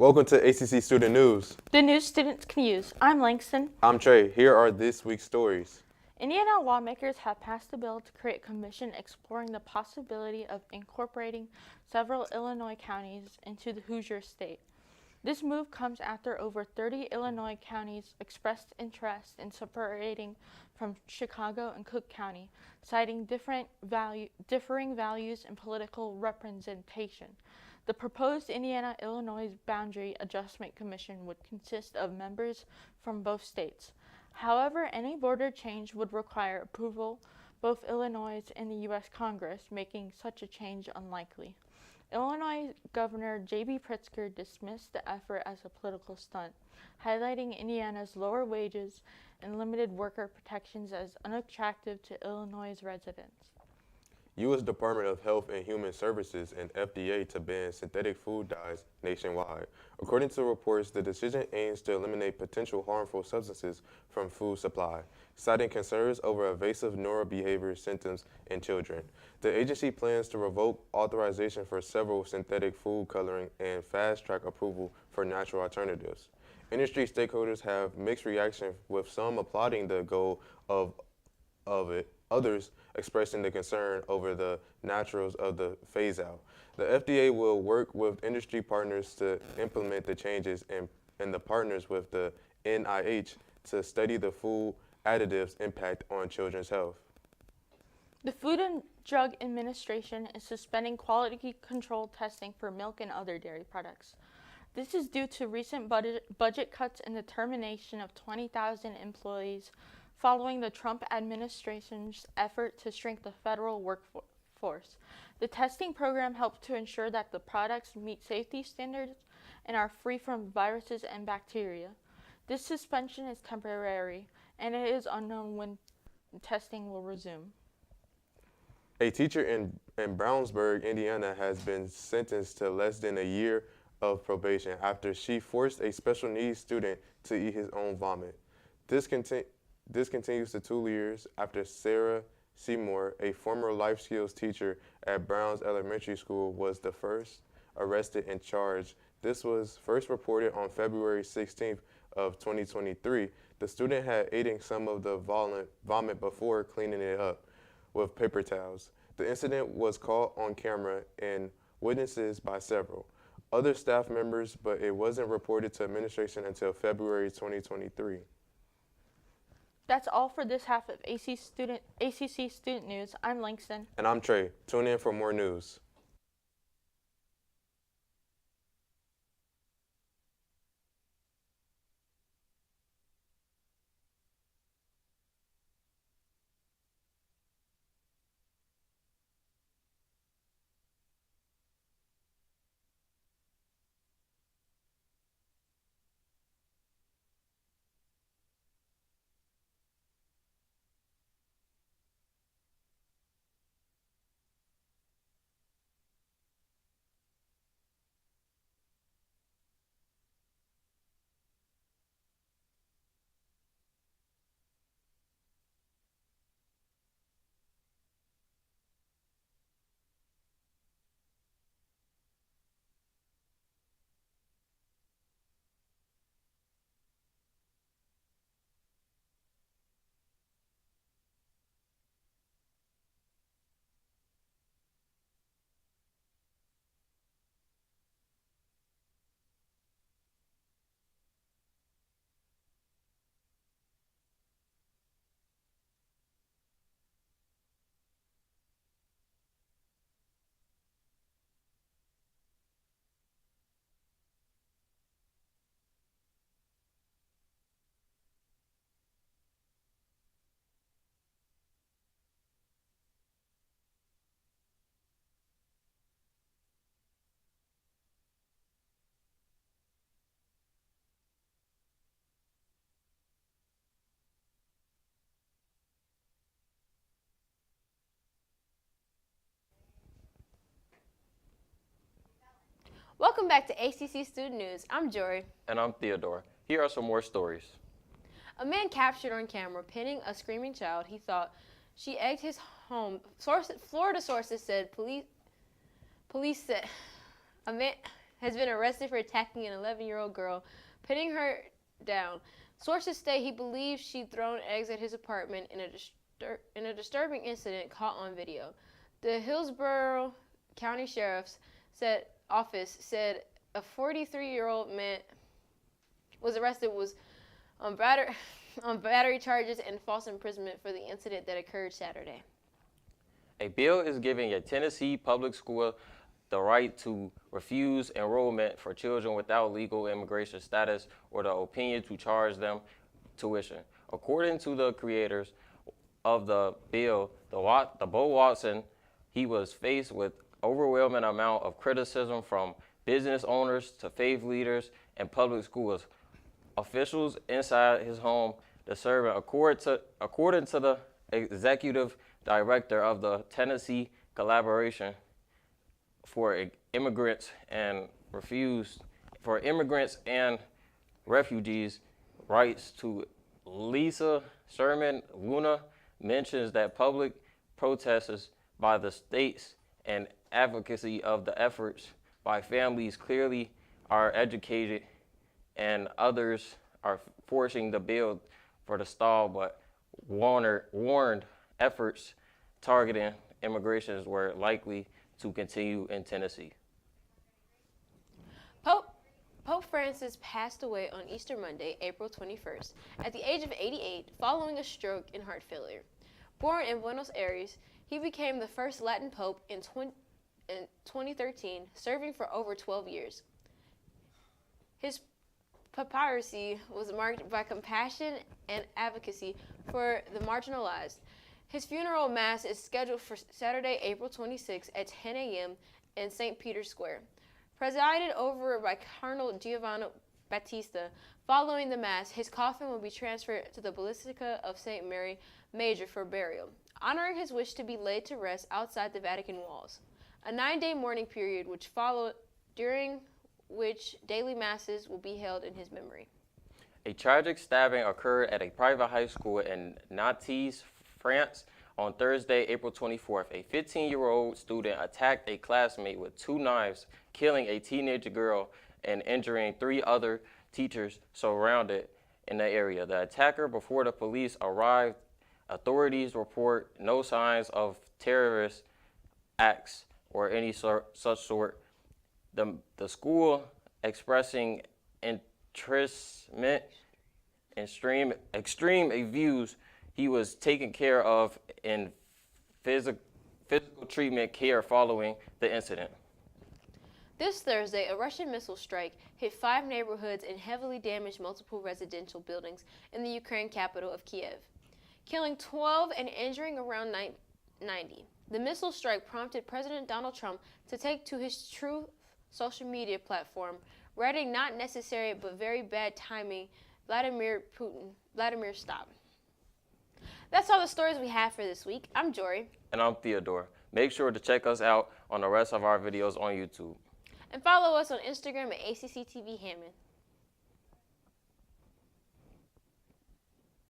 Welcome to ACC Student News. The news students can use. I'm Langston. I'm Trea. Here are this week's stories. Indiana lawmakers have passed a bill to create a commission exploring the possibility of incorporating several Illinois counties into the Hoosier state. This move comes after over 30 Illinois counties expressed interest in separating from Chicago and Cook County, citing differing values and political representation. The proposed Indiana-Illinois Boundary Adjustment Commission would consist of members from both states. However, any border change would require approval both Illinois and the U.S. Congress, making such a change unlikely. Illinois Governor J.B. Pritzker dismissed the effort as a political stunt, highlighting Indiana's lower wages and limited worker protections as unattractive to Illinois residents. U.S. Department of Health and Human Services and FDA to ban synthetic food dyes nationwide. According to reports, the decision aims to eliminate potential harmful substances from food supply, citing concerns over evasive neurobehavior symptoms in children. The agency plans to revoke authorization for several synthetic food coloring and fast-track approval for natural alternatives. Industry stakeholders have mixed reaction, with some applauding the goal of it, others expressing the concern over the naturals of the phase-out. The FDA will work with industry partners to implement the changes and the partners with the NIH to study the food additives' impact on children's health. The Food and Drug Administration is suspending quality control testing for milk and other dairy products. This is due to recent budget cuts and the termination of 20,000 employees following the Trump administration's effort to shrink the federal workforce. The testing program helps to ensure that the products meet safety standards and are free from viruses and bacteria. This suspension is temporary, and it is unknown when testing will resume. A teacher in Brownsburg, Indiana, has been sentenced to less than a year of probation after she forced a special needs student to eat his own vomit. This continues to 2 years after Sarah Seymour, a former life skills teacher at Browns Elementary School, was the first arrested and charged. This was first reported on February 16th of 2023. The student had eaten some of the vomit before cleaning it up with paper towels. The incident was caught on camera and witnesses by several other staff members, but it wasn't reported to administration until February 2023. That's all for this half of ACC Student News. I'm Langston. And I'm Trea. Tune in for more news. Welcome back to ACC Student News. I'm Jori. And I'm Theodore. Here are some more stories. A man captured on camera pinning a screaming child he thought she egged his home. Florida sources said police said a man has been arrested for attacking an 11-year-old girl, pinning her down. Sources say he believes she'd thrown eggs at his apartment in a disturbing incident caught on video. The Hillsborough County Sheriff's Office said a 43-year-old man was arrested on battery charges and false imprisonment for the incident that occurred Saturday. A bill is giving a Tennessee public school the right to refuse enrollment for children without legal immigration status or the opinion to charge them tuition. According to the creators of the bill, the Bo Watson, he was faced with overwhelming amount of criticism from business owners to faith leaders and public schools officials inside his home. The servant, according to the executive director of the Tennessee Collaboration for Immigrants and Refugees Rights to Lisa Sherman Luna, mentions that public protests by the states and advocacy of the efforts by families clearly are educated and others are forcing the bill for the stall, but warned efforts targeting immigrations were likely to continue in Tennessee. Pope Francis passed away on Easter Monday, April 21st, at the age of 88 following a stroke and heart failure. Born in Buenos Aires, he became the first Latin pope in 2013, serving for over 12 years. His papacy was marked by compassion and advocacy for the marginalized. His funeral mass is scheduled for Saturday, April 26 at 10 a.m. in St. Peter's Square. Presided over by Cardinal Giovanni Battista, following the mass, his coffin will be transferred to the Basilica of St. Mary Major for burial, honoring his wish to be laid to rest outside the Vatican walls. A 9-day mourning period which followed, during which daily masses will be held in his memory. A tragic stabbing occurred at a private high school in Nantes, France on Thursday, April 24th. A 15-year-old student attacked a classmate with 2 knives, killing a teenage girl and injuring 3 other teachers surrounded in the area. The attacker, before the police arrived, authorities report no signs of terrorist acts or any such sort. The school expressing extreme views he was taken care of in physical treatment care following the incident. This Thursday, a Russian missile strike hit 5 neighborhoods and heavily damaged multiple residential buildings in the Ukraine capital of Kiev, killing 12 and injuring around 90. The missile strike prompted President Donald Trump to take to his Truth social media platform, writing, "Not necessary but very bad timing, Vladimir stop." That's all the stories we have for this week. I'm Jori. And I'm Theodore. Make sure to check us out on the rest of our videos on YouTube. And follow us on Instagram at ACC TV Hammond.